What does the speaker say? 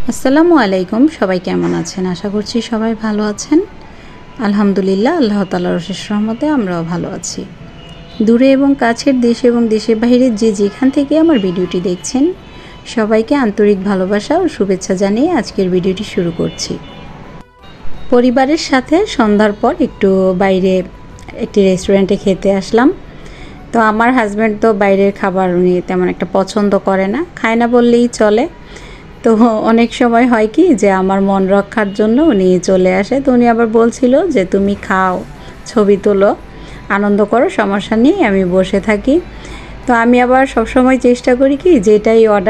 আসসালামু আলাইকুম। সবাই কেমন আছেন? আশা করছি সবাই ভালো আছেন। আলহামদুলিল্লাহ, আল্লাহ তাআলার অশেষ রহমতে আমরাও ভালো আছি। দূরে এবং কাছের, দেশে এবং দেশের বাইরে যে যেখান থেকে আমার ভিডিওটি দেখছেন, সবাইকে আন্তরিক ভালোবাসা ও শুভেচ্ছা জানিয়ে আজকের ভিডিওটি শুরু করছি। পরিবারের সাথে সন্ধ্যার পর একটু বাইরে একটি রেস্টুরেন্টে খেতে আসলাম। তো আমার হাজব্যান্ড তো বাইরের খাবার উনি তেমন একটা পছন্দ করে না, খায় না বললেই চলে। তো অনেক সময় হয় কি যে আমার মন রক্ষার জন্য উনি চলে আসে। তো উনি আবার বলছিল যে তুমি খাও, ছবি তোলো, আনন্দ করো, সমস্যা নেই, আমি বসে থাকি। তো আমি আবার সবসময় চেষ্টা করি কি যেটাই অর্ডার